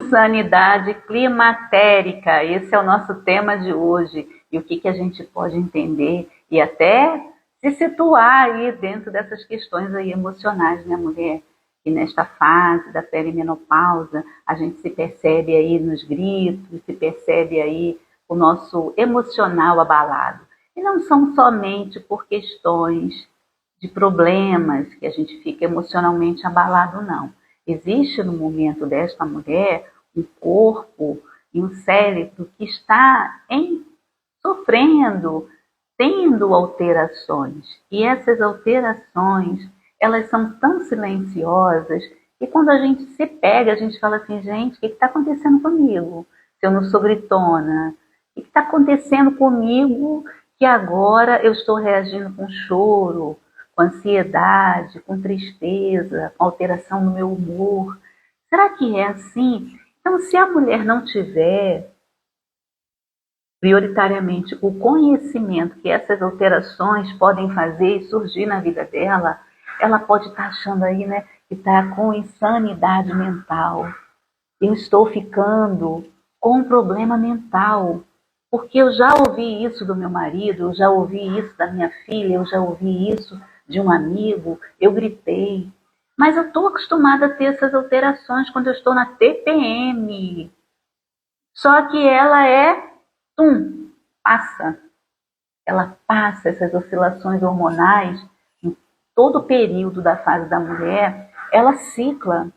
Sanidade climatérica, esse é o nosso tema de hoje. E o que a gente pode entender e até se situar aí dentro dessas questões aí emocionais, né, mulher? E nesta fase da perimenopausa, a gente se percebe aí nos gritos, se percebe aí o nosso emocional abalado. E não são somente por questões de problemas que a gente fica emocionalmente abalado, não. Existe no momento desta mulher um corpo e um cérebro que está sofrendo, tendo alterações. E essas alterações, elas são tão silenciosas que quando a gente se pega, a gente fala assim, gente, o que está acontecendo comigo? Se eu não sou gritona, o que está acontecendo comigo que agora eu estou reagindo com choro, com ansiedade, com tristeza, com alteração no meu humor? Será que é assim? Então, se a mulher não tiver prioritariamente o conhecimento que essas alterações podem fazer e surgir na vida dela, ela pode estar achando aí, né, que está com insanidade mental. Eu estou ficando com um problema mental, porque eu já ouvi isso do meu marido, eu já ouvi isso da minha filha, eu já ouvi isso de um amigo, eu gritei. Mas eu estou acostumada a ter essas alterações quando eu estou na TPM. Só que ela passa. Ela passa essas oscilações hormonais em todo o período da fase da mulher, ela cicla.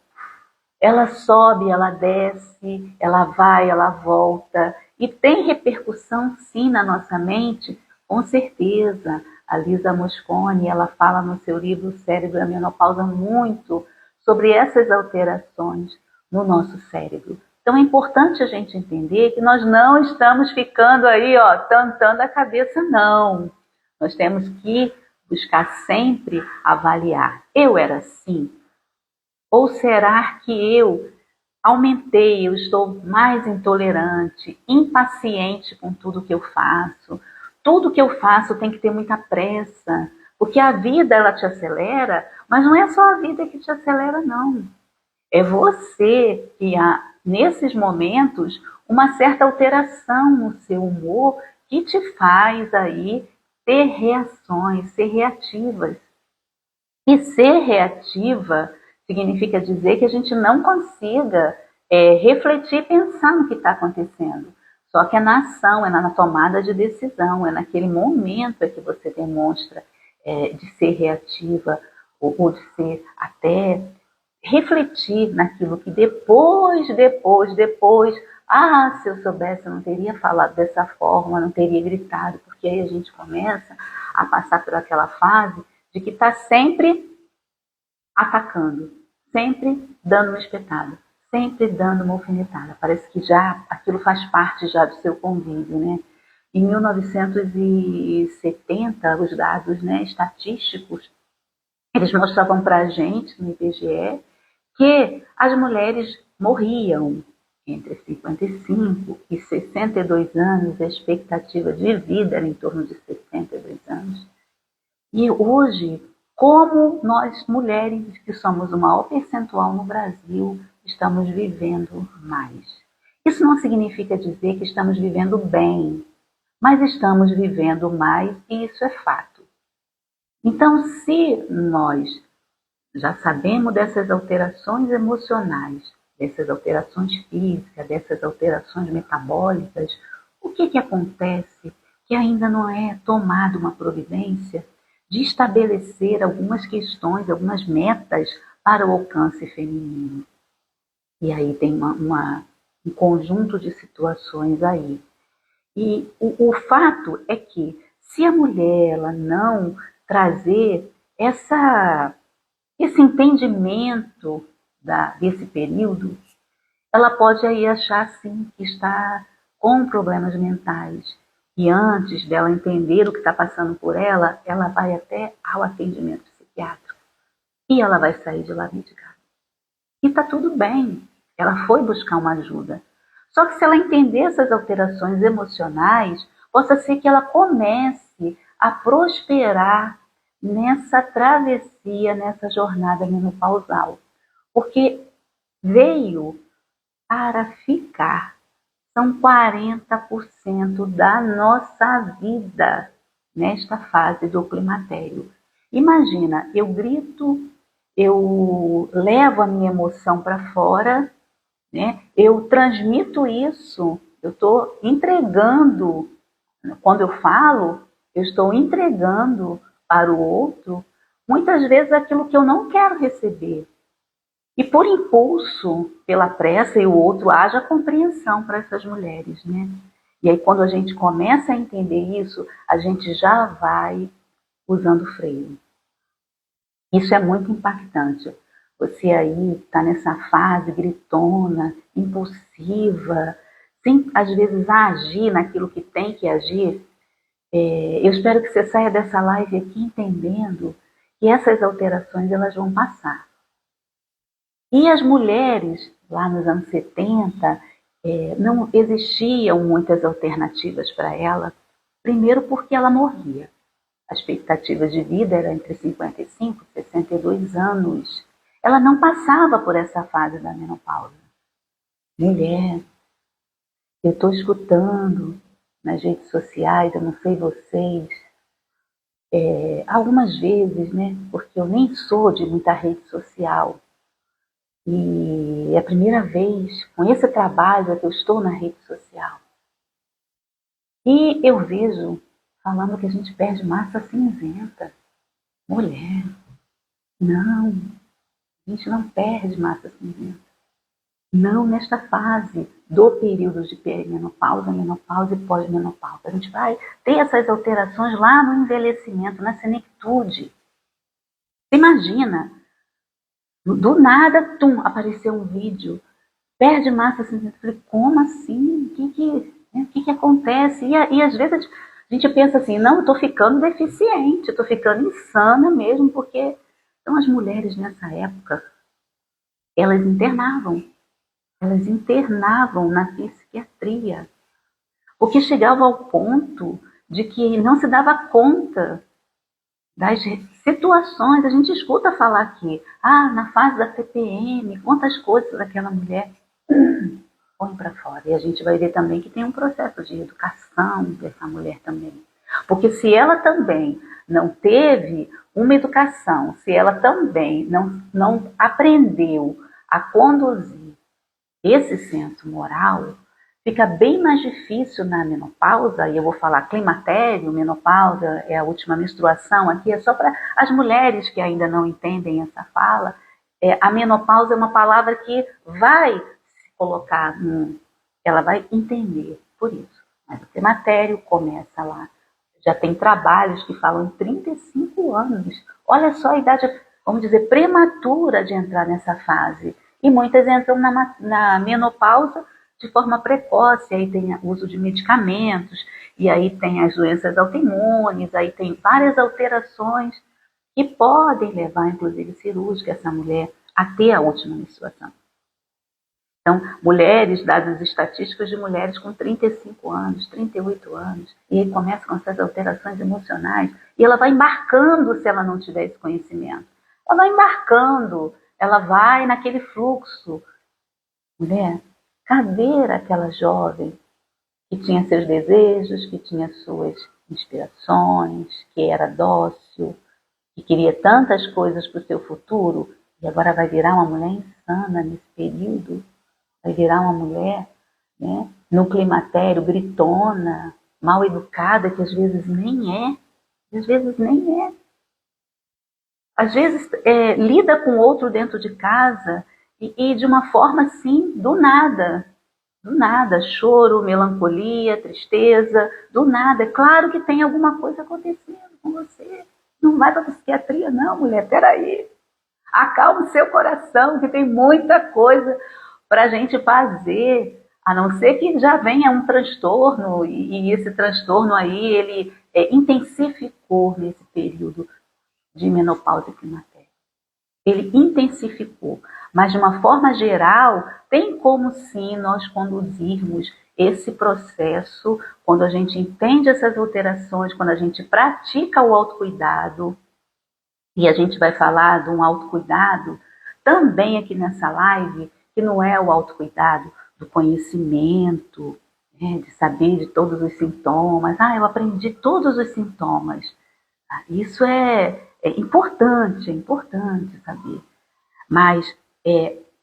Ela sobe, ela desce, ela vai, ela volta. E tem repercussão, sim, na nossa mente, com certeza. A Lisa Mosconi, ela fala no seu livro Cérebro e a Menopausa muito sobre essas alterações no nosso cérebro. Então é importante a gente entender que nós não estamos ficando aí, ó, tantando a cabeça, não. Nós temos que buscar sempre avaliar. Eu era assim? Ou será que eu aumentei, eu estou mais intolerante, impaciente com tudo que eu faço? Tudo que eu faço tem que ter muita pressa, porque a vida ela te acelera, mas não é só a vida que te acelera, não. É você que há, nesses momentos, uma certa alteração no seu humor que te faz aí ter reações, ser reativas. E ser reativa significa dizer que a gente não consiga refletir e pensar no que está acontecendo. Só que é na ação, é na tomada de decisão, é naquele momento que você demonstra de ser reativa ou de ser até refletir naquilo que depois, se eu soubesse eu não teria falado dessa forma, não teria gritado, porque aí a gente começa a passar por aquela fase de que está sempre atacando, sempre dando uma espetada, sempre dando uma alfinetada. Parece que já aquilo faz parte já do seu convívio, né? Em 1970, os dados, né, estatísticos, eles mostravam para a gente, no IBGE, que as mulheres morriam entre 55 e 62 anos, a expectativa de vida era em torno de 62 anos. E hoje, como nós mulheres, que somos o maior percentual no Brasil, estamos vivendo mais. Isso não significa dizer que estamos vivendo bem, mas estamos vivendo mais e isso é fato. Então, se nós já sabemos dessas alterações emocionais, dessas alterações físicas, dessas alterações metabólicas, o que acontece que ainda não é tomada uma providência de estabelecer algumas questões, algumas metas para o alcance feminino? E aí tem um conjunto de situações aí. E o fato é que se a mulher ela não trazer esse entendimento desse período, ela pode aí achar sim que está com problemas mentais. E antes dela entender o que está passando por ela, ela vai até ao atendimento psiquiátrico. E ela vai sair de lá medicada. E está tudo bem. Ela foi buscar uma ajuda. Só que se ela entender essas alterações emocionais, possa ser que ela comece a prosperar nessa travessia, nessa jornada menopausal. Porque veio para ficar. São 40% da nossa vida nesta fase do climatério. Imagina, eu grito, eu levo a minha emoção para fora, né? Eu transmito isso, eu estou entregando. Quando eu falo, eu estou entregando para o outro, muitas vezes, aquilo que eu não quero receber. E por impulso, pela pressa, e o outro haja compreensão para essas mulheres, né? E aí, quando a gente começa a entender isso, a gente já vai usando freio. Isso é muito impactante. Você aí está nessa fase gritona, impulsiva, sem às vezes agir naquilo que tem que agir. Eu espero que você saia dessa live aqui entendendo que essas alterações elas vão passar. E as mulheres, lá nos anos 70, não existiam muitas alternativas para ela, primeiro porque ela morria. A expectativa de vida era entre 55 e 62 anos. Ela não passava por essa fase da menopausa. Mulher, eu estou escutando nas redes sociais, eu não sei vocês, algumas vezes, né? Porque eu nem sou de muita rede social. E é a primeira vez com esse trabalho que eu estou na rede social. E eu vejo falando que a gente perde massa cinzenta. Mulher, não, a gente não perde massa cinzenta. Não nesta fase do período de perimenopausa, menopausa e pós-menopausa. A gente vai ter essas alterações lá no envelhecimento, na senectude. Você imagina, do nada, apareceu um vídeo, perde massa cinzenta. Eu falei, como assim? O que acontece? E às vezes a gente pensa assim, não, eu estou ficando deficiente, estou ficando insana mesmo, porque então, as mulheres nessa época, elas internavam na psiquiatria, porque chegava ao ponto de que não se dava conta das situações. A gente escuta falar aqui, na fase da TPM, quantas coisas daquela mulher põe para fora. E a gente vai ver também que tem um processo de educação dessa mulher também. Porque se ela também não teve uma educação, se ela também não aprendeu a conduzir esse senso moral, fica bem mais difícil na menopausa. E eu vou falar climatério, menopausa, é a última menstruação aqui, é só para as mulheres que ainda não entendem essa fala. A menopausa é uma palavra que vai se colocar, ela vai entender por isso. Mas o climatério começa lá. Já tem trabalhos que falam em 35 anos. Olha só a idade, vamos dizer, prematura de entrar nessa fase. E muitas entram na menopausa de forma precoce, aí tem o uso de medicamentos, e aí tem as doenças autoimunes, aí tem várias alterações que podem levar, inclusive cirúrgica, essa mulher a ter a última menstruação. Então, mulheres, dados estatísticos de mulheres com 35 anos, 38 anos, e aí começa com essas alterações emocionais, e ela vai embarcando se ela não tiver esse conhecimento. Ela vai embarcando, ela vai naquele fluxo. Mulher, cadê aquela jovem que tinha seus desejos, que tinha suas inspirações, que era dócil, que queria tantas coisas para o seu futuro, e agora vai virar uma mulher insana nesse período? Vai virar uma mulher, né, no climatério, gritona, mal educada, que às vezes nem é. Às vezes nem é. Às vezes lida com outro dentro de casa e de uma forma assim, do nada. Do nada, choro, melancolia, tristeza, do nada. É claro que tem alguma coisa acontecendo com você. Não vai para a psiquiatria não, mulher, peraí. Acalme seu coração, que tem muita coisa para a gente fazer, a não ser que já venha um transtorno, e esse transtorno aí, ele intensificou nesse período de menopausa e climatério. Ele intensificou, mas de uma forma geral, tem como sim nós conduzirmos esse processo, quando a gente entende essas alterações, quando a gente pratica o autocuidado, e a gente vai falar de um autocuidado também aqui nessa live, que não é o autocuidado do conhecimento, né, de saber de todos os sintomas. Ah, eu aprendi todos os sintomas. Isso é importante saber. Mas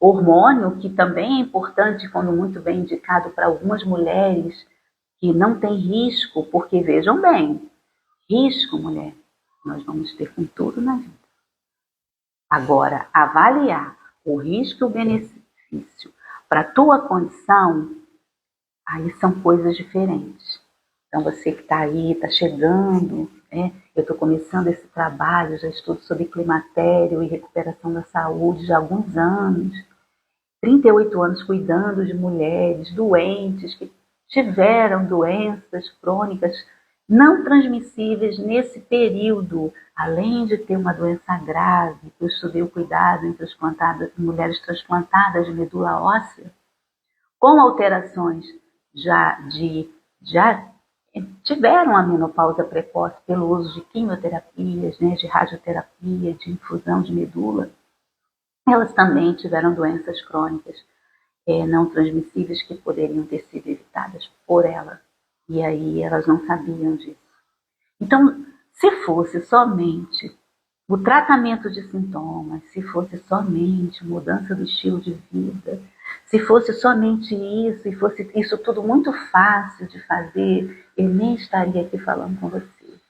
hormônio, que também é importante quando muito bem indicado para algumas mulheres que não tem risco, porque vejam bem, risco, mulher, nós vamos ter com tudo na vida. Agora, avaliar o risco e o benefício para a tua condição, aí são coisas diferentes. Então, você que está aí, está chegando, né? Eu estou começando esse trabalho, já estudo sobre climatério e recuperação da saúde já há alguns anos. 38 anos cuidando de mulheres doentes que tiveram doenças crônicas não transmissíveis nesse período, além de ter uma doença grave, que eu estudei o cuidado em mulheres transplantadas de medula óssea, com alterações já tiveram a menopausa precoce pelo uso de quimioterapias, né, de radioterapia, de infusão de medula, elas também tiveram doenças crônicas não transmissíveis que poderiam ter sido evitadas por elas. E aí elas não sabiam disso. Então, se fosse somente o tratamento de sintomas, se fosse somente mudança do estilo de vida, se fosse somente isso, e fosse isso tudo muito fácil de fazer, eu nem estaria aqui falando com você.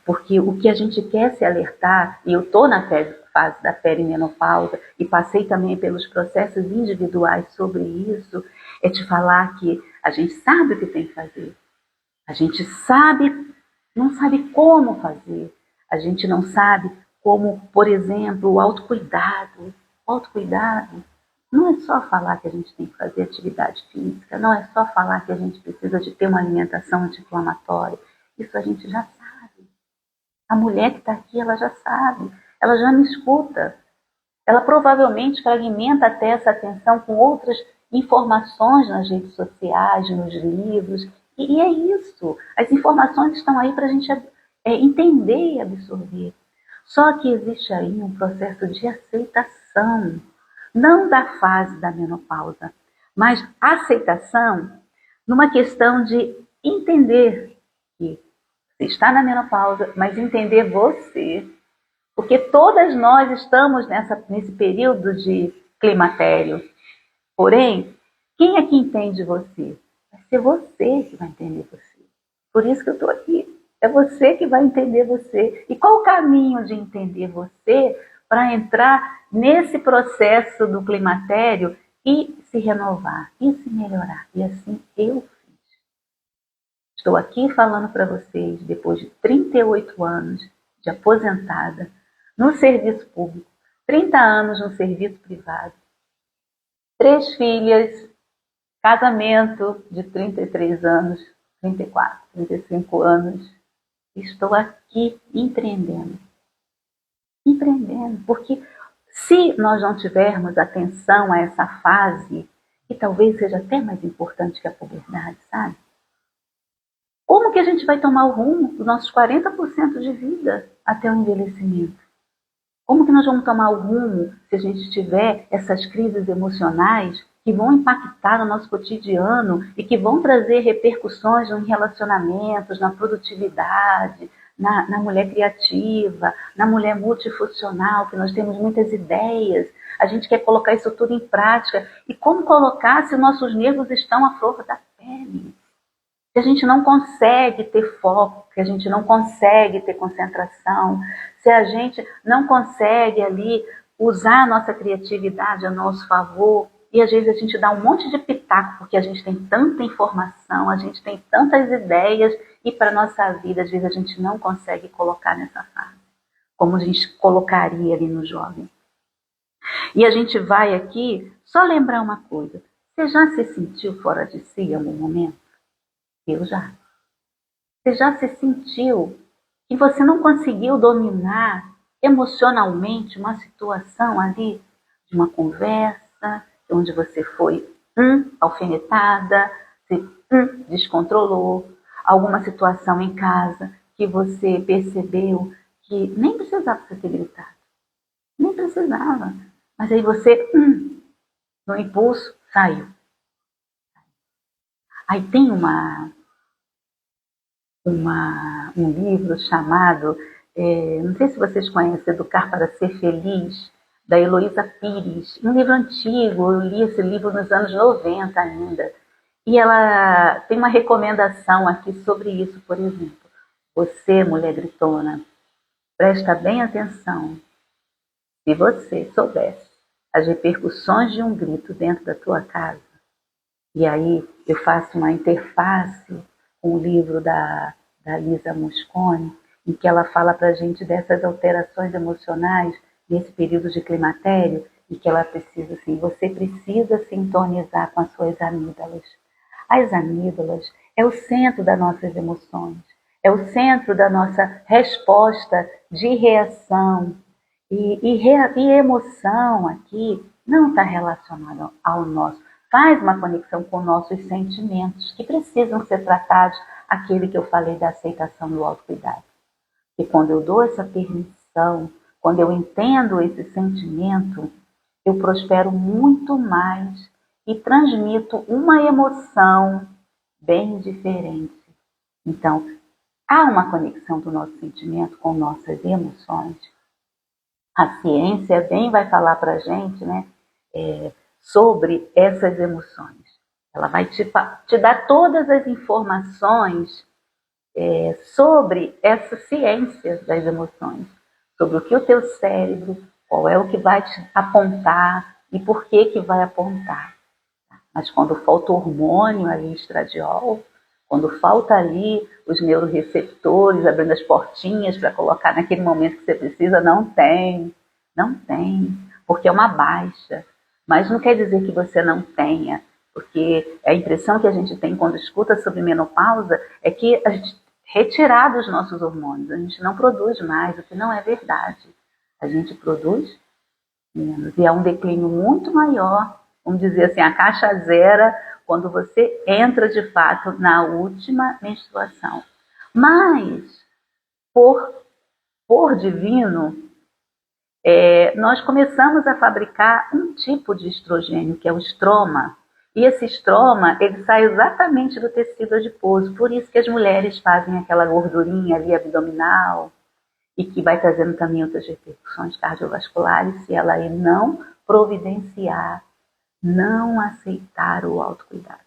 Porque o que a gente quer se alertar, e eu estou na fase da perimenopausa e passei também pelos processos individuais sobre isso, é te falar que a gente sabe o que tem que fazer. A gente sabe, não sabe como fazer. A gente não sabe como, por exemplo, o autocuidado. O autocuidado não é só falar que a gente tem que fazer atividade física, não é só falar que a gente precisa de ter uma alimentação anti-inflamatória. Isso a gente já sabe. A mulher que está aqui, ela já sabe, ela já me escuta. Ela provavelmente fragmenta até essa atenção com outras informações nas redes sociais, nos livros. E é isso. As informações estão aí para a gente entender e absorver. Só que existe aí um processo de aceitação, não da fase da menopausa, mas aceitação numa questão de entender que você está na menopausa, mas entender você. Porque todas nós estamos nesse período de climatério. Porém, quem é que entende você? Vai ser você que vai entender você. Por isso que eu estou aqui. É você que vai entender você. E qual o caminho de entender você para entrar nesse processo do climatério e se renovar, e se melhorar? E assim eu estou aqui falando para vocês, depois de 38 anos de aposentada, no serviço público, 30 anos no serviço privado, 3 filhas, casamento de 33 anos, 34, 35 anos. Estou aqui empreendendo. Empreendendo, porque se nós não tivermos atenção a essa fase, que talvez seja até mais importante que a puberdade, sabe? Como que a gente vai tomar o rumo dos nossos 40% de vida até o envelhecimento? Como que nós vamos tomar o rumo se a gente tiver essas crises emocionais que vão impactar o nosso cotidiano e que vão trazer repercussões em relacionamentos, na produtividade, na mulher criativa, na mulher multifuncional, que nós temos muitas ideias, a gente quer colocar isso tudo em prática. E como colocar se os nossos nervos estão à flor da pele? Se a gente não consegue ter foco, que a gente não consegue ter concentração, se a gente não consegue ali usar a nossa criatividade a nosso favor, e às vezes a gente dá um monte de pitaco, porque a gente tem tanta informação, a gente tem tantas ideias, e para a nossa vida, às vezes a gente não consegue colocar nessa fase, como a gente colocaria ali no jovem. E a gente vai aqui só lembrar uma coisa: você já se sentiu fora de si em algum momento? Eu já. Você já se sentiu que você não conseguiu dominar emocionalmente uma situação ali, de uma conversa, onde você foi alfinetada, você descontrolou, alguma situação em casa que você percebeu que nem precisava você ter gritado, nem precisava, mas aí você, no impulso, saiu. Aí tem um livro chamado, não sei se vocês conhecem, Educar para Ser Feliz, da Heloísa Pires. Um livro antigo, eu li esse livro nos anos 90 ainda. E ela tem uma recomendação aqui sobre isso, por exemplo. Você, mulher gritona, presta bem atenção. Se você soubesse as repercussões de um grito dentro da tua casa, e aí eu faço uma interface com o livro da Lisa Mosconi, em que ela fala para a gente dessas alterações emocionais nesse período de climatério, e que ela precisa, assim, você precisa sintonizar com as suas amígdalas. As amígdalas é o centro das nossas emoções, é o centro da nossa resposta de reação. E emoção aqui não está relacionada ao nosso. Faz uma conexão com nossos sentimentos, que precisam ser tratados, aquele que eu falei da aceitação do autocuidado. E quando eu dou essa permissão, quando eu entendo esse sentimento, eu prospero muito mais e transmito uma emoção bem diferente. Então, há uma conexão do nosso sentimento com nossas emoções. A ciência bem vai falar para a gente, né, sobre essas emoções. Ela vai te dar todas as informações sobre essa ciência das emoções, sobre o que o teu cérebro, qual é o que vai te apontar e por que vai apontar. Mas quando falta o hormônio ali, estradiol, quando falta ali os neuroreceptores abrindo as portinhas para colocar naquele momento que você precisa, não tem, porque é uma baixa. Mas não quer dizer que você não tenha, porque a impressão que a gente tem quando escuta sobre menopausa é que a gente retirar dos nossos hormônios, a gente não produz mais, o que não é verdade. A gente produz menos, e é um declínio muito maior, vamos dizer assim, a caixa zero, quando você entra de fato na última menstruação. Mas, por divino, nós começamos a fabricar um tipo de estrogênio, que é o estroma. E esse estroma, ele sai exatamente do tecido adiposo. Por isso que as mulheres fazem aquela gordurinha ali abdominal, e que vai trazendo também outras repercussões cardiovasculares, se ela aí não providenciar, não aceitar o autocuidado.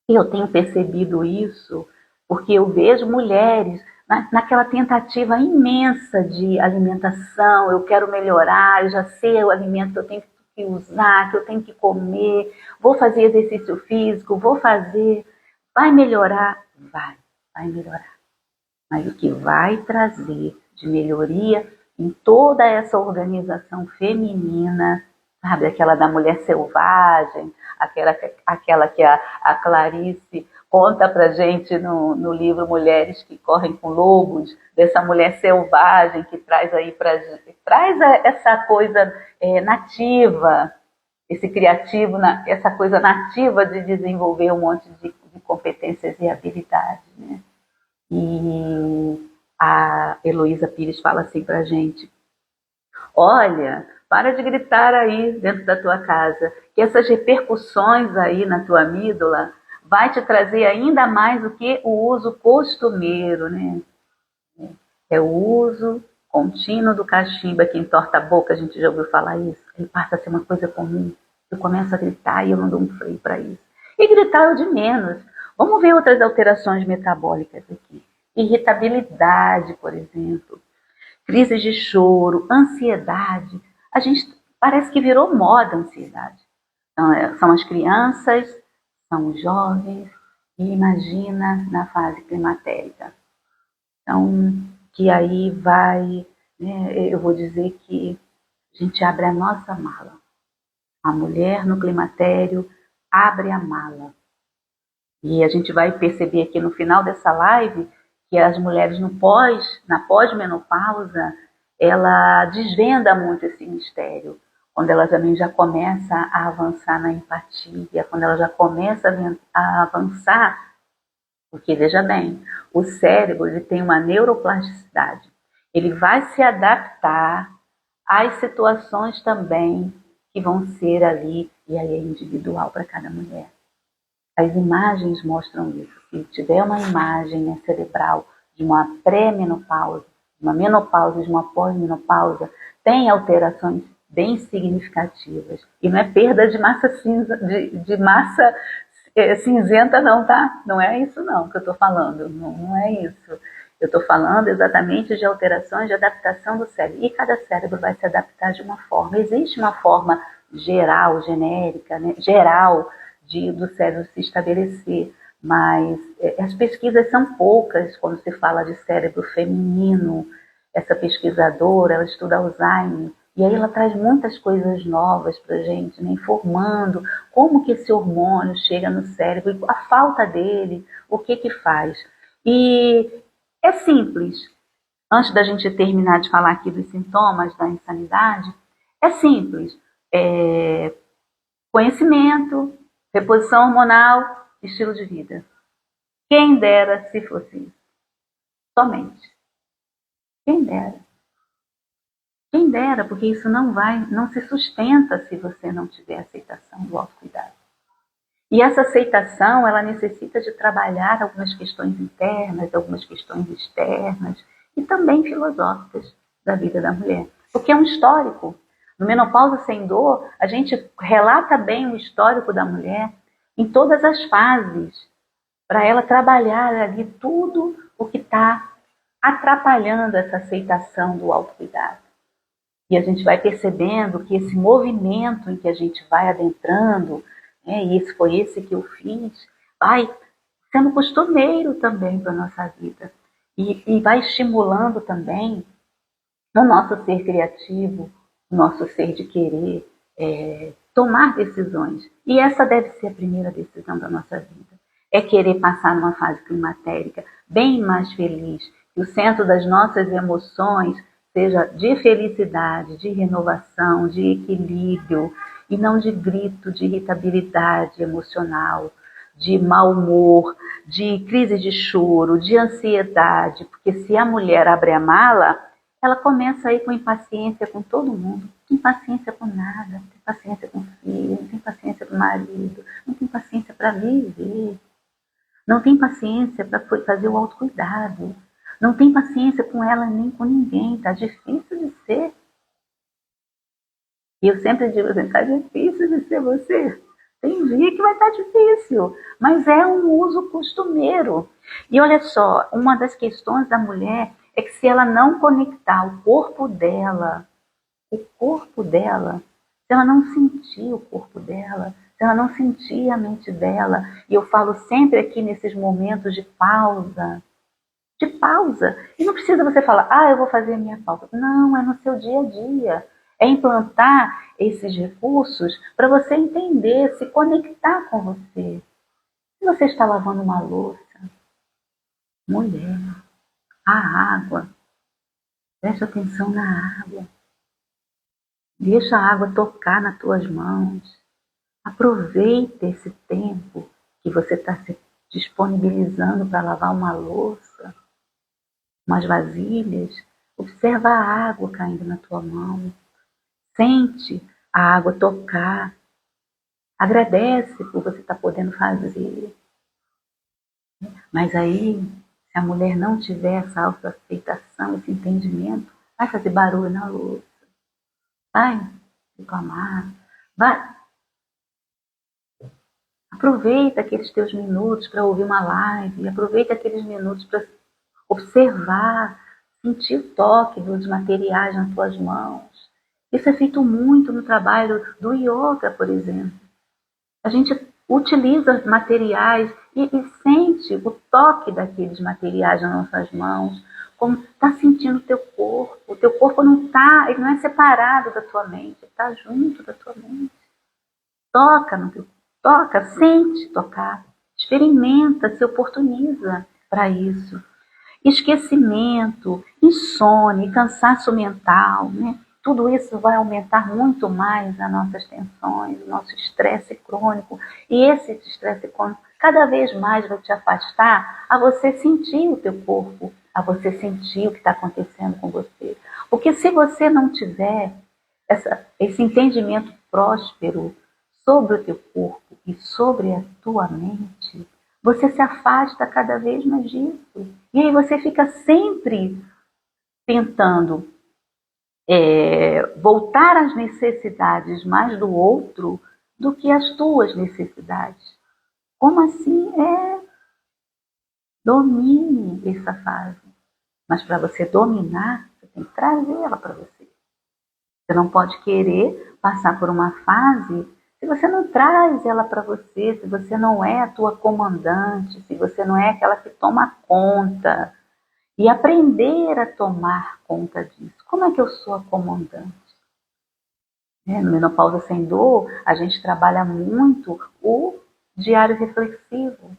E eu tenho percebido isso porque eu vejo mulheres naquela tentativa imensa de alimentação, eu quero melhorar, eu já sei o alimento que eu tenho que usar, que eu tenho que comer, vou fazer exercício físico, vou fazer, vai melhorar? Vai melhorar. Mas o que vai trazer de melhoria em toda essa organização feminina, sabe, aquela da mulher selvagem, aquela que a Clarice conta pra gente no livro Mulheres que Correm com Lobos, dessa mulher selvagem que traz aí traz essa coisa nativa, esse criativo, essa coisa nativa de desenvolver um monte de competências e habilidades, né? E a Heloísa Pires fala assim pra gente: olha, para de gritar aí dentro da tua casa, que essas repercussões aí na tua amígdala vai te trazer ainda mais do que o uso costumeiro, né? É o uso contínuo do cachimbo, que entorta a boca, a gente já ouviu falar isso. Ele passa a ser uma coisa comum. Eu começo a gritar e eu não dou um freio para isso. E gritar é o de menos. Vamos ver outras alterações metabólicas aqui. Irritabilidade, por exemplo. Crises de choro, ansiedade. A gente parece que virou moda a ansiedade. Então, são as crianças, são os jovens, e imagina na fase climatérica. Então, que aí vai, né, eu vou dizer que a gente abre a nossa mala. A mulher no climatério abre a mala. E a gente vai perceber aqui no final dessa live que as mulheres na pós-menopausa, ela desvenda muito esse mistério. Quando ela também já começa a avançar na empatia, quando ela já começa a avançar, porque veja bem, o cérebro ele tem uma neuroplasticidade. Ele vai se adaptar às situações também que vão ser ali, e aí é individual para cada mulher. As imagens mostram isso. Se tiver uma imagem cerebral de uma pré-menopausa, uma menopausa, de uma pós-menopausa, tem alterações bem significativas. E não é perda de massa cinza, de massa cinzenta não, tá? Não é isso não que eu estou falando, não é isso. Eu estou falando exatamente de alterações de adaptação do cérebro. E cada cérebro vai se adaptar de uma forma. Existe uma forma geral, genérica, né? Geral, do cérebro se estabelecer. Mas as pesquisas são poucas quando se fala de cérebro feminino. Essa pesquisadora, ela estuda Alzheimer. E aí ela traz muitas coisas novas para a gente, né? Informando como que esse hormônio chega no cérebro, a falta dele, o que que faz. E é simples. Antes da gente terminar de falar aqui dos sintomas da insanidade, é simples. Conhecimento, reposição hormonal, estilo de vida. Quem dera se fosse isso. Somente. Quem dera. Quem dera, porque isso não se sustenta se você não tiver aceitação do autocuidado. E essa aceitação, ela necessita de trabalhar algumas questões internas, algumas questões externas e também filosóficas da vida da mulher. Porque é um histórico. No Menopausa Sem Dor, a gente relata bem o histórico da mulher em todas as fases, para ela trabalhar ali tudo o que está atrapalhando essa aceitação do autocuidado. E a gente vai percebendo que esse movimento em que a gente vai adentrando, e esse que eu fiz, vai sendo costumeiro também para a nossa vida. E vai estimulando também o nosso ser criativo, o nosso ser de querer tomar decisões. E essa deve ser a primeira decisão da nossa vida. É querer passar numa fase climatérica bem mais feliz, que o centro das nossas emoções seja de felicidade, de renovação, de equilíbrio, e não de grito, de irritabilidade emocional, de mau humor, de crise de choro, de ansiedade, porque se a mulher abre a mala, ela começa a ir com impaciência com todo mundo, não tem paciência com nada, não tem paciência com o filho, não tem paciência com o marido, não tem paciência para viver, não tem paciência para fazer o autocuidado, não tem paciência com ela nem com ninguém, tá difícil de ser. E eu sempre digo assim, tá difícil de ser você. Tem dia que vai estar difícil, mas é um uso costumeiro. E olha só, uma das questões da mulher é que se ela não conectar o corpo dela, se ela não sentir o corpo dela, se ela não sentir a mente dela, e eu falo sempre aqui nesses momentos de pausa, e não precisa você falar, eu vou fazer a minha pausa. Não, é no seu dia a dia. É implantar esses recursos para você entender, se conectar com você. Se você está lavando uma louça, mulher, a água, preste atenção na água. Deixa a água tocar nas tuas mãos. Aproveita esse tempo que você está se disponibilizando para lavar uma louça, umas vasilhas. Observa a água caindo na tua mão. Sente a água tocar. Agradece por você estar podendo fazer. Mas aí, se a mulher não tiver essa autoaceitação, esse entendimento, vai fazer barulho na louça. Vai reclamar. Vai. Aproveita aqueles teus minutos para ouvir uma live. Aproveita aqueles minutos para observar, sentir o toque dos materiais nas tuas mãos. Isso é feito muito no trabalho do yoga, por exemplo. A gente utiliza materiais e sente o toque daqueles materiais nas nossas mãos, como está sentindo o teu corpo. O teu corpo ele não é separado da tua mente, ele está junto da tua mente. Toca, sente tocar, experimenta, se oportuniza para isso. Esquecimento, insônia, cansaço mental, né? Tudo isso vai aumentar muito mais as nossas tensões, o nosso estresse crônico. E esse estresse crônico cada vez mais vai te afastar a você sentir o teu corpo, a você sentir o que está acontecendo com você. Porque se você não tiver esse entendimento próspero sobre o teu corpo, e sobre a tua mente, você se afasta cada vez mais disso. E aí você fica sempre tentando voltar às necessidades mais do outro do que às tuas necessidades. Como assim? Domine essa fase. Mas para você dominar, você tem que trazer ela para você. Você não pode querer passar por uma fase se você não traz ela para você, se você não é a tua comandante, se você não é aquela que toma conta. E aprender a tomar conta disso. Como é que eu sou a comandante? No Menopausa Sem Dor, a gente trabalha muito o diário reflexivo.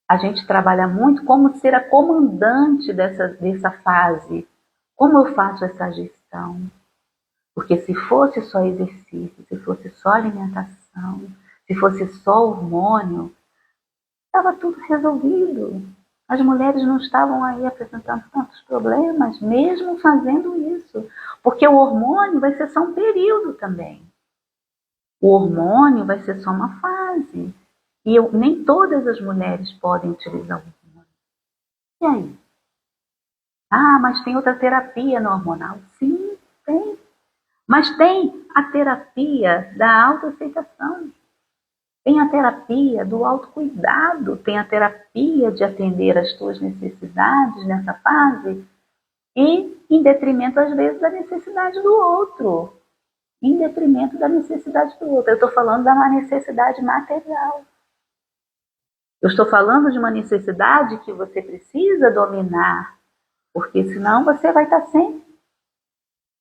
A gente trabalha muito como ser a comandante dessa fase. Como eu faço essa gestão? Porque se fosse só exercício, se fosse só alimentação, se fosse só hormônio, estava tudo resolvido. As mulheres não estavam aí apresentando tantos problemas, mesmo fazendo isso. Porque o hormônio vai ser só um período também. O hormônio vai ser só uma fase. E nem todas as mulheres podem utilizar o hormônio. E aí? Ah, mas tem outra terapia no hormonal. Sim, tem. Mas tem a terapia da autoaceitação. Tem a terapia do autocuidado, tem a terapia de atender às tuas necessidades nessa fase e em detrimento, às vezes, da necessidade do outro. Em detrimento da necessidade do outro. Eu estou falando da necessidade material. Eu estou falando de uma necessidade que você precisa dominar, porque senão você vai estar sem.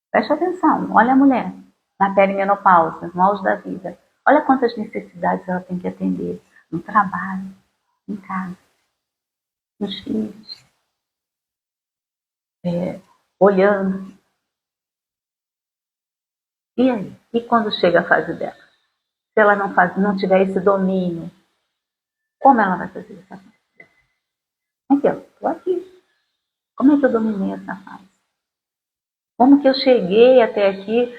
Preste atenção, olha a mulher na perimenopausa, no auge da vida. Olha quantas necessidades ela tem que atender no trabalho, em casa, nos filhos, olhando. E aí? E quando chega a fase dela? Se ela não tiver esse domínio, como ela vai fazer essa fase? Aqui, ó, estou aqui. Como é que eu dominei essa fase? Como que eu cheguei até aqui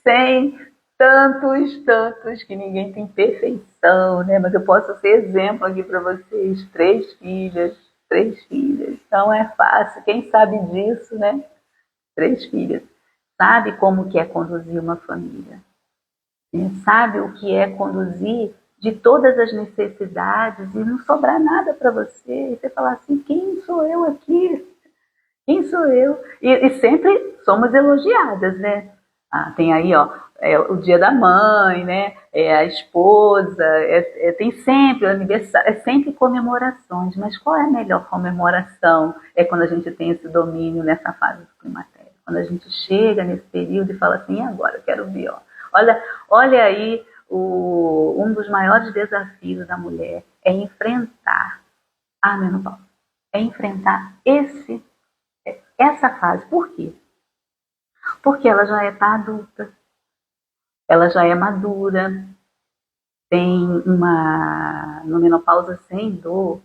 sem tantos, que ninguém tem perfeição, né? Mas eu posso ser exemplo aqui para vocês. 3 filhas. Então é fácil. Quem sabe disso, né? 3 filhas. Sabe como que é conduzir uma família. Sabe o que é conduzir de todas as necessidades e não sobrar nada para você. E você falar assim, quem sou eu aqui? Quem sou eu? E sempre somos elogiadas, né? Ah, tem aí, ó, o dia da mãe, né? A esposa, tem sempre o aniversário, é sempre comemorações. Mas qual é a melhor comemoração? É quando a gente tem esse domínio nessa fase do climatério. Quando a gente chega nesse período e fala assim, e agora? Eu quero ver, ó. Olha aí, um dos maiores desafios da mulher é enfrentar a menopausa. É enfrentar essa fase. Por quê? Porque ela já está adulta, ela já é madura, tem no Menopausa Sem Dor,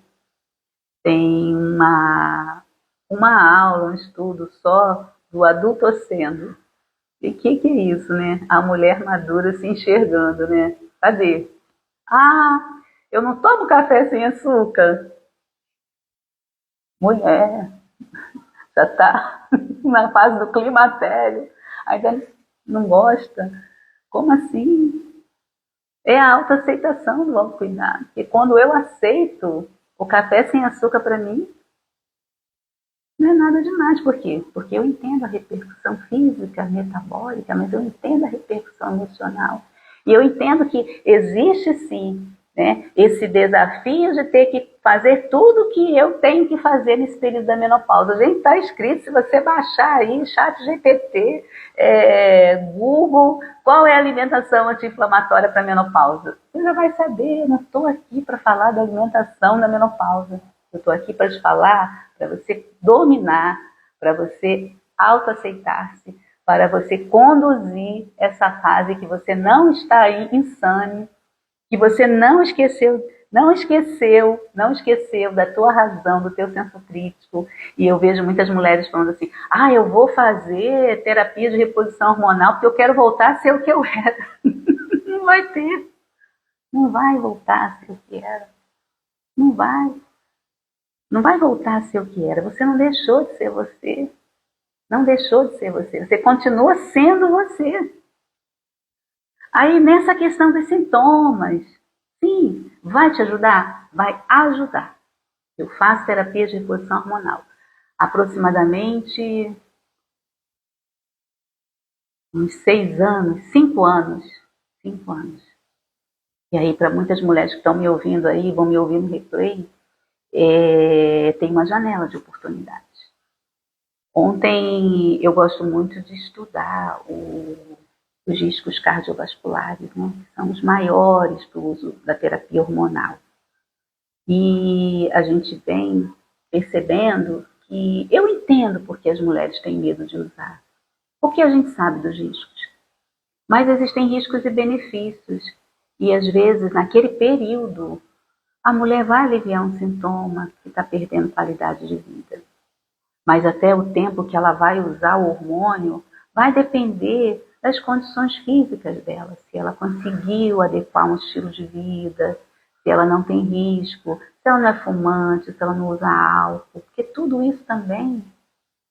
tem uma aula, um estudo só do adultocendo. E o que é isso, né? A mulher madura se enxergando, né? Cadê? Ah, eu não tomo café sem açúcar. Mulher, já está na fase do climatério, ainda não gosta. Como assim? É a autoaceitação do autocuidado. E quando eu aceito o café sem açúcar para mim, não é nada demais. Por quê? Porque eu entendo a repercussão física, metabólica, mas eu entendo a repercussão emocional. E eu entendo que existe sim, né, esse desafio de ter que fazer tudo o que eu tenho que fazer nesse período da menopausa. Gente, está escrito, se você baixar aí, ChatGPT, Google, qual é a alimentação anti-inflamatória para a menopausa? Você já vai saber, eu não estou aqui para falar da alimentação da menopausa. Eu estou aqui para te falar, para você dominar, para você autoaceitar-se, para você conduzir essa fase que você não está aí insane, que você não esqueceu da tua razão, do teu senso crítico. E eu vejo muitas mulheres falando assim, eu vou fazer terapia de reposição hormonal porque eu quero voltar a ser o que eu era. Não vai ter. Não vai voltar a ser o que era. Não vai. Não vai voltar a ser o que era. Você não deixou de ser você. Não deixou de ser você. Você continua sendo você. Aí, nessa questão dos sintomas, sim, vai te ajudar? Vai ajudar. Eu faço terapia de reposição hormonal. Aproximadamente uns 6 anos, 5 anos. 5 anos. E aí, para muitas mulheres que estão me ouvindo aí, vão me ouvir no replay, tem uma janela de oportunidade. Ontem eu gosto muito de estudar os riscos cardiovasculares, né, que são os maiores para o uso da terapia hormonal. E a gente vem percebendo que eu entendo porque as mulheres têm medo de usar, porque a gente sabe dos riscos. Mas existem riscos e benefícios. E às vezes, naquele período, a mulher vai aliviar um sintoma que está perdendo qualidade de vida. Mas até o tempo que ela vai usar o hormônio vai depender das condições físicas dela. Se ela conseguiu adequar um estilo de vida, se ela não tem risco, se ela não é fumante, se ela não usa álcool, porque tudo isso também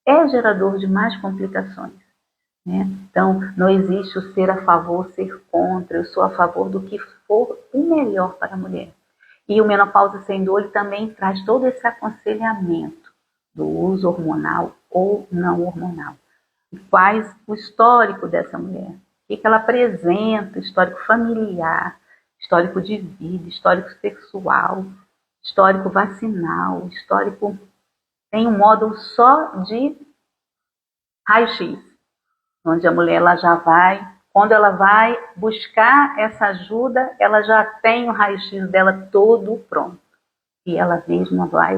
é gerador de mais complicações. Né? Então, não existe o ser a favor, ser contra. Eu sou a favor do que for o melhor para a mulher. E o Menopausa Sem Dor também traz todo esse aconselhamento do uso hormonal ou não hormonal. E faz o histórico dessa mulher. O que ela apresenta, histórico familiar, histórico de vida, histórico sexual, histórico vacinal, histórico... Tem um módulo só de raio-x, onde a mulher ela já vai, quando ela vai buscar essa ajuda, ela já tem o raio-x dela todo pronto. E ela mesma vai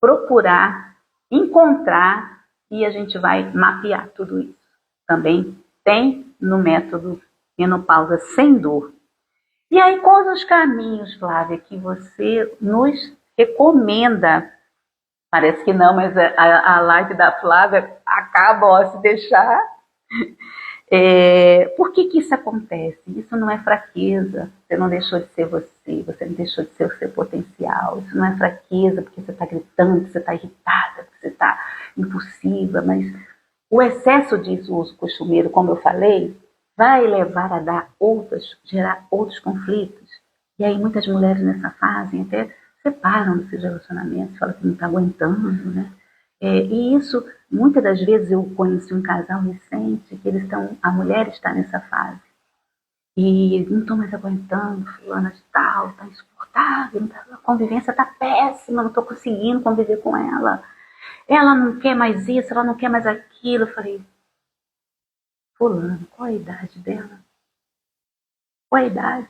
procurar, encontrar, e a gente vai mapear tudo isso. Também tem no método Menopausa Sem Dor. E aí, quais os caminhos, Flávia, que você nos recomenda? Parece que não, mas a live da Flávia acaba, ó, se deixar. Por que isso acontece? Isso não é fraqueza, você não deixou de ser você não deixou de ser o seu potencial. Isso não é fraqueza porque você está gritando, porque você está irritada, porque você está impulsiva, mas o excesso disso, o uso costumeiro, como eu falei, vai levar a gerar outros conflitos. E aí muitas mulheres nessa fase até separam desses relacionamentos, falam que não está aguentando, né? E isso, muitas das vezes eu conheci um casal recente que a mulher está nessa fase. E não estou mais aguentando, fulana de tal, está insuportável, a convivência está péssima, não estou conseguindo conviver com ela. Ela não quer mais isso, ela não quer mais aquilo. Eu falei, fulano, qual a idade dela? Qual a idade?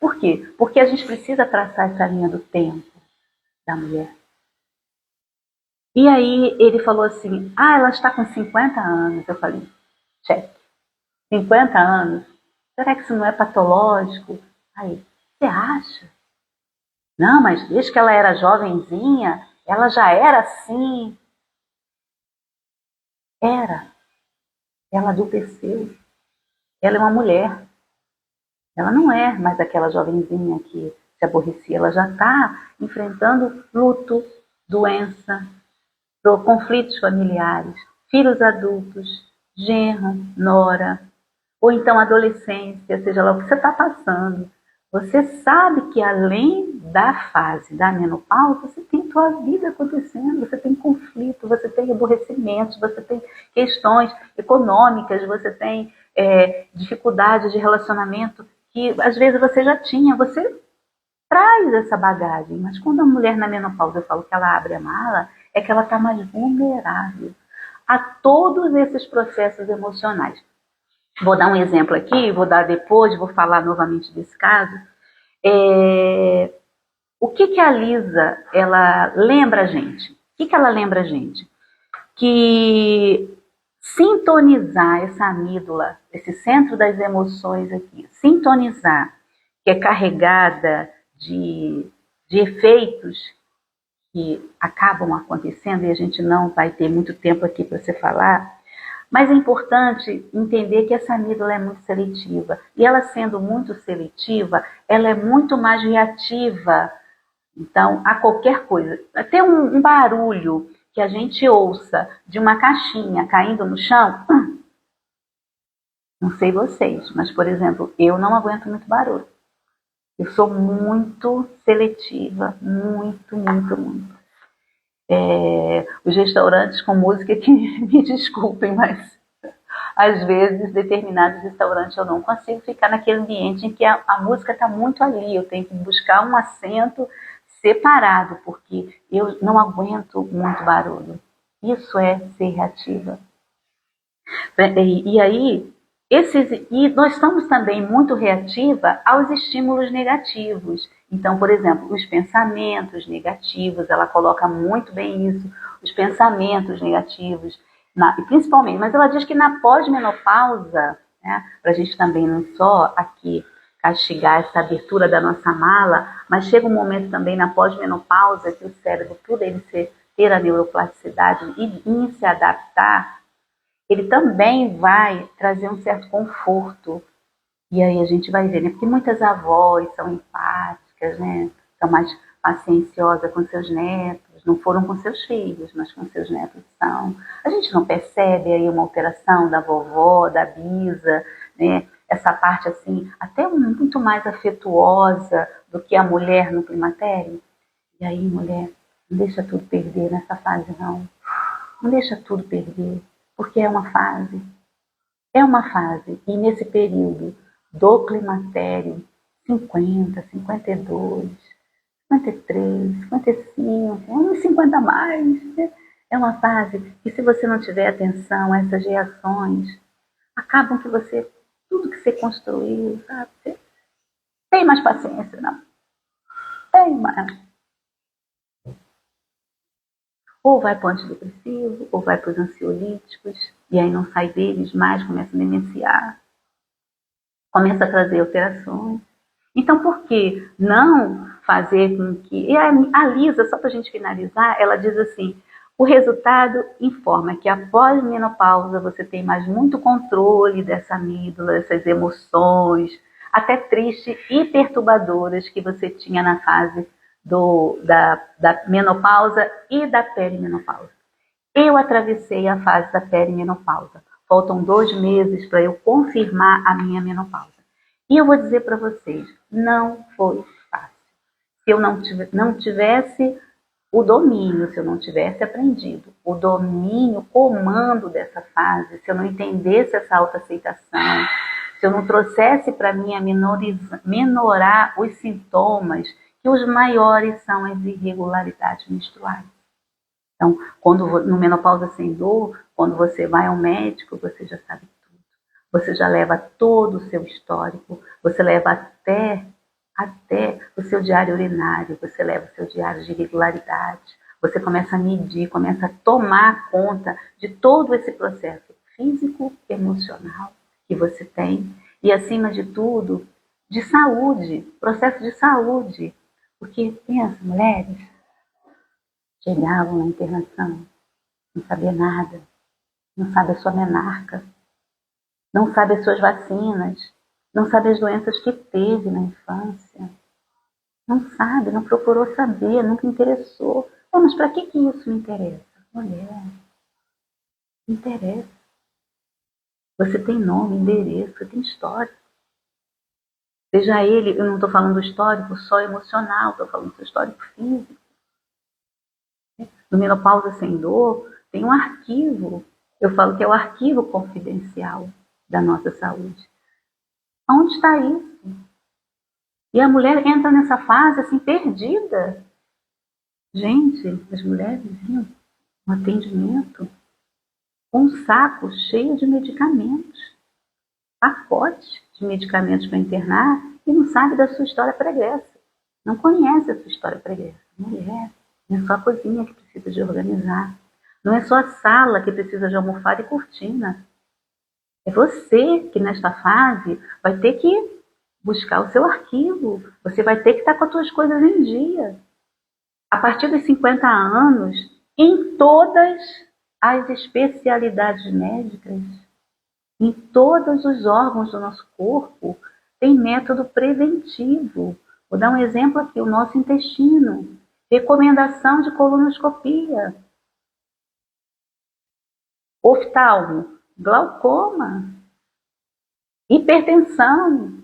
Por quê? Porque a gente precisa traçar essa linha do tempo da mulher. E aí ele falou assim, ela está com 50 anos. Eu falei, cheque. 50 anos? Será que isso não é patológico? Aí, você acha? Não, mas desde que ela era jovenzinha, ela já era assim. Era. Ela adulteceu. Ela é uma mulher. Ela não é mais aquela jovenzinha que se aborrecia. Ela já está enfrentando luto, doença, conflitos familiares, filhos adultos, genro, nora, ou então adolescência, seja lá o que você está passando. Você sabe que além da fase da menopausa, você tem tua vida acontecendo, você tem conflito, você tem aborrecimentos, você tem questões econômicas, você tem dificuldades de relacionamento que às vezes você já tinha, você traz essa bagagem. Mas quando a mulher na menopausa, eu falo que ela abre a mala, é que ela está mais vulnerável a todos esses processos emocionais. Vou dar um exemplo aqui, vou dar depois, vou falar novamente desse caso. O que a Lisa, ela lembra a gente? O que ela lembra a gente? Que sintonizar essa amígdala, esse centro das emoções aqui, sintonizar, que é carregada de efeitos que acabam acontecendo, e a gente não vai ter muito tempo aqui para você falar, Mas é importante entender que essa amígdala é muito seletiva. E ela sendo muito seletiva, ela é muito mais reativa. Então, a qualquer coisa. Até um barulho que a gente ouça de uma caixinha caindo no chão, não sei vocês, mas, por exemplo, eu não aguento muito barulho. Eu sou muito seletiva, muito, muito, muito. Os restaurantes com música que me desculpem, mas às vezes determinados restaurantes eu não consigo ficar naquele ambiente em que a música está muito ali, eu tenho que buscar um assento separado, porque eu não aguento muito barulho. Isso é ser reativa. E aí, e nós estamos também muito reativa aos estímulos negativos. Então, por exemplo, os pensamentos negativos, ela coloca muito bem isso, os pensamentos negativos, principalmente, mas ela diz que na pós-menopausa, né, para a gente também não só aqui castigar essa abertura da nossa mala, mas chega um momento também na pós-menopausa que o cérebro, por ele ter a neuroplasticidade e se adaptar, ele também vai trazer um certo conforto. E aí a gente vai ver, né? Porque muitas avós são empáticas, né? São mais pacienciosas com seus netos, não foram com seus filhos, mas com seus netos são. A gente não percebe aí uma alteração da vovó, da bisa, né? Essa parte assim, até muito mais afetuosa do que a mulher no climatério. E aí, mulher, não deixa tudo perder nessa fase, não. Não deixa tudo perder, porque é uma fase. É uma fase. E nesse período do climatério, 50, 52, 53, 55, uns 50 a mais, né? É uma fase que, se você não tiver atenção a essas reações, acabam que você, tudo que você construiu, sabe? Você tem mais paciência, não? Tem mais. Ou vai para o antidepressivo, ou vai para os ansiolíticos, e aí não sai deles mais, começa a demenciar, começa a trazer alterações. Então, por que não fazer com que... E a Lisa, só para a gente finalizar, ela diz assim, o resultado informa que após menopausa você tem mais muito controle dessa amígdala, dessas emoções, até tristes e perturbadoras que você tinha na fase da menopausa e da perimenopausa. Eu atravessei a fase da perimenopausa. Faltam 2 meses para eu confirmar a minha menopausa. E eu vou dizer para vocês, não foi fácil. Se eu não tivesse o domínio, se eu não tivesse aprendido o domínio, o comando dessa fase, se eu não entendesse essa autoaceitação, se eu não trouxesse para mim a minorar os sintomas, que os maiores são as irregularidades menstruais. Então, no menopausa sem dor, quando você vai ao médico, você já sabe tudo. Você já leva todo o seu histórico, você leva até o seu diário urinário, você leva o seu diário de irregularidade, você começa a medir, começa a tomar conta de todo esse processo físico, emocional que você tem e, acima de tudo, de saúde, processo de saúde. Porque pensa, mulheres chegavam na internação, não sabia nada, não sabe a sua menarca, não sabe as suas vacinas, não sabe as doenças que teve na infância, não sabe, não procurou saber, nunca interessou. Mas para que isso me interessa? Mulher, me interessa. Você tem nome, endereço, você tem história. Seja ele, eu não estou falando do histórico só emocional, estou falando do histórico físico. No Menopausa Sem Dor, tem um arquivo, eu falo que é o arquivo confidencial da nossa saúde. Onde está isso? E a mulher entra nessa fase assim, perdida. Gente, as mulheres vinham no atendimento com um saco cheio de medicamentos, pacotes de medicamentos para internar, e não sabe da sua história pregressa. Não conhece a sua história pregressa. Mulher, não é só a cozinha que precisa de organizar. Não é só a sala que precisa de almofada e cortina. É você que, nesta fase, vai ter que buscar o seu arquivo. Você vai ter que estar com as suas coisas em dia. A partir dos 50 anos, em todas as especialidades médicas. Em todos os órgãos do nosso corpo tem método preventivo. Vou dar um exemplo aqui, o nosso intestino. Recomendação de colonoscopia. Oftalmo, glaucoma, hipertensão,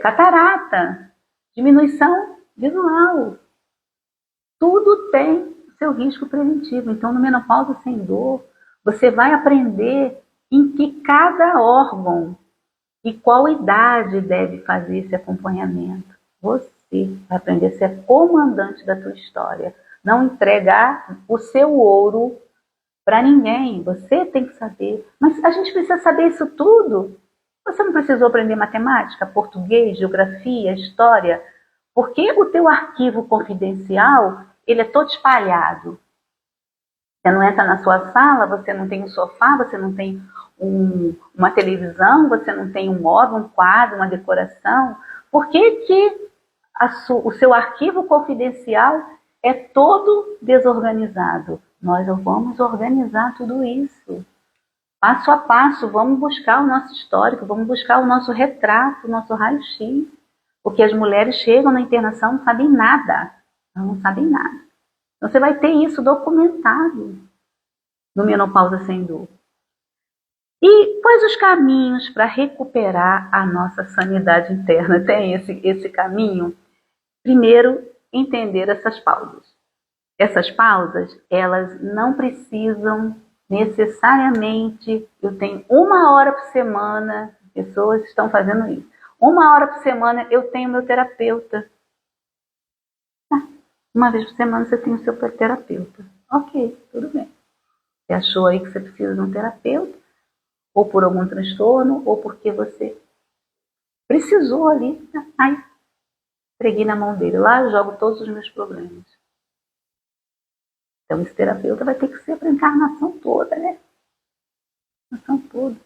catarata, diminuição visual. Tudo tem seu risco preventivo. Então, no Menopausa Sem Dor, você vai aprender em que cada órgão e qual idade deve fazer esse acompanhamento. Você vai aprender a ser comandante da tua história. Não entregar o seu ouro para ninguém. Você tem que saber. Mas a gente precisa saber isso tudo. Você não precisou aprender matemática, português, geografia, história? Porque o teu arquivo confidencial, ele é todo espalhado. Você não entra na sua sala, você não tem um sofá, você não tem uma televisão, você não tem um móvel, um quadro, uma decoração. Por que o seu arquivo confidencial é todo desorganizado? Nós vamos organizar tudo isso. Passo a passo, vamos buscar o nosso histórico, vamos buscar o nosso retrato, o nosso raio-x. Porque as mulheres chegam na internação e não sabem nada. Não sabem nada. Então, você vai ter isso documentado no Menopausa Sem Dor. E quais os caminhos para recuperar a nossa sanidade interna? Tem esse caminho? Primeiro, entender essas pausas. Essas pausas, elas não precisam necessariamente... Eu tenho 1 hora por semana, pessoas estão fazendo isso. 1 hora por semana eu tenho meu terapeuta. Uma vez por semana você tem o seu terapeuta. Ok, tudo bem. Você achou aí que você precisa de um terapeuta, ou por algum transtorno, ou porque você precisou ali. Aí, entreguei na mão dele. Lá eu jogo todos os meus problemas. Então esse terapeuta vai ter que ser para a encarnação toda, né? Encarnação toda.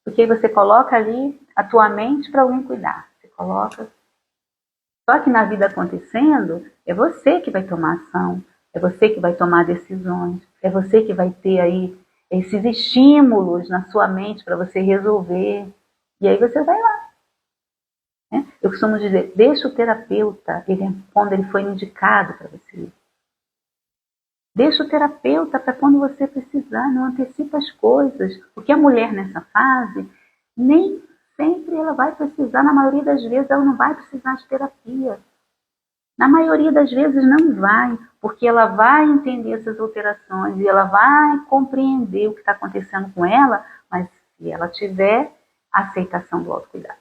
Porque aí você coloca ali a tua mente para alguém cuidar. Você coloca. Só que na vida acontecendo, é você que vai tomar ação, é você que vai tomar decisões, é você que vai ter aí esses estímulos na sua mente para você resolver. E aí você vai lá. Né? Eu costumo dizer, deixa o terapeuta, quando ele foi indicado para você. Deixa o terapeuta para quando você precisar, não antecipa as coisas. Porque a mulher nessa fase, nem sempre ela vai precisar, na maioria das vezes ela não vai precisar de terapia. Na maioria das vezes não vai, porque ela vai entender essas alterações e ela vai compreender o que está acontecendo com ela, mas se ela tiver aceitação do autocuidado.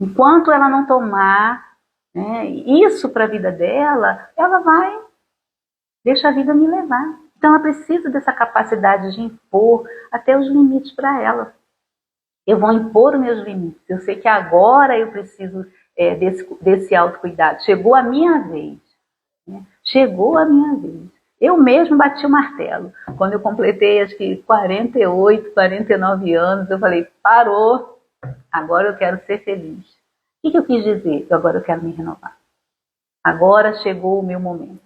Enquanto ela não tomar, né, isso para a vida dela, ela vai deixar a vida me levar. Então ela precisa dessa capacidade de impor até os limites para ela. Eu vou impor os meus limites. Eu sei que agora eu preciso desse autocuidado. Chegou a minha vez. Né? Chegou a minha vez. Eu mesmo bati o martelo. Quando eu completei, acho que 48, 49 anos, eu falei, parou, agora eu quero ser feliz. O que eu quis dizer? Agora eu quero me renovar. Agora chegou o meu momento.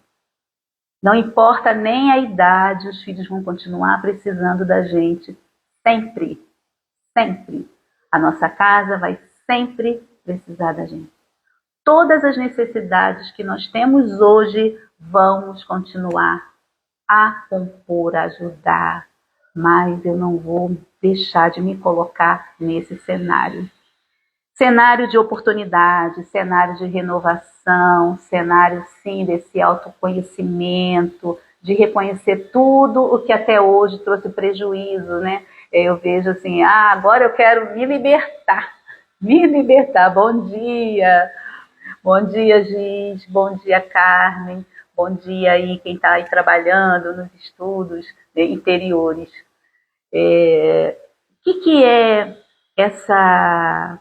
Não importa nem a idade, os filhos vão continuar precisando da gente sempre. Sempre. A nossa casa vai sempre precisar da gente. Todas as necessidades que nós temos hoje vamos continuar a compor, a ajudar, mas eu não vou deixar de me colocar nesse cenário. Cenário de oportunidade, cenário de renovação, cenário, sim, desse autoconhecimento, de reconhecer tudo o que até hoje trouxe prejuízo, né? Eu vejo assim, agora eu quero me libertar. Me libertar. Bom dia, Giz, bom dia, Carmen, bom dia aí quem está aí trabalhando nos estudos interiores. O que é essa,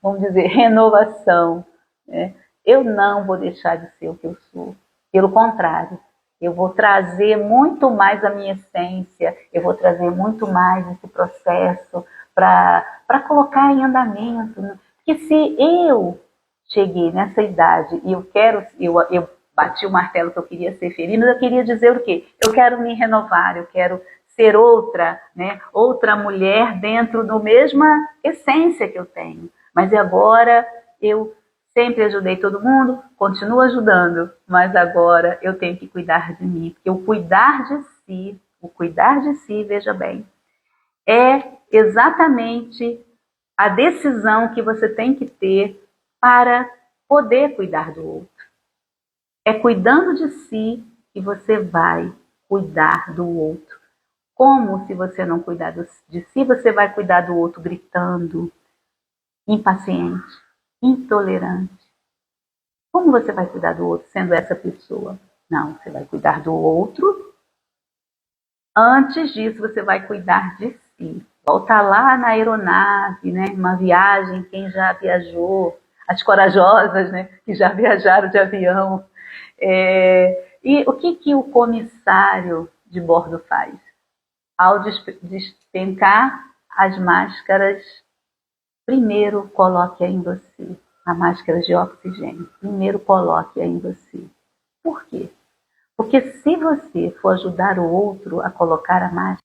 vamos dizer, renovação? Né? Eu não vou deixar de ser o que eu sou. Pelo contrário, eu vou trazer muito mais a minha essência, eu vou trazer muito mais esse processo para colocar em andamento. Né? Porque se eu cheguei nessa idade e eu bati o martelo que eu queria ser feliz, mas eu queria dizer o quê? Eu quero me renovar, eu quero ser outra, né? Outra mulher dentro da mesma essência que eu tenho. Mas agora eu sempre ajudei todo mundo, continuo ajudando, mas agora eu tenho que cuidar de mim, porque o cuidar de si, veja bem, é exatamente a decisão que você tem que ter para poder cuidar do outro. É cuidando de si que você vai cuidar do outro. Como se você não cuidar de si, você vai cuidar do outro gritando, impaciente, intolerante. Como você vai cuidar do outro sendo essa pessoa? Não, você vai cuidar do outro. Antes disso, você vai cuidar de si. Volta lá na aeronave, né? Uma viagem, quem já viajou, as corajosas, né? Que já viajaram de avião. E o que o comissário de bordo faz? Ao despencar as máscaras, primeiro coloque-a em você. A máscara de oxigênio. Primeiro coloque-a em você. Por quê? Porque se você for ajudar o outro a colocar a máscara,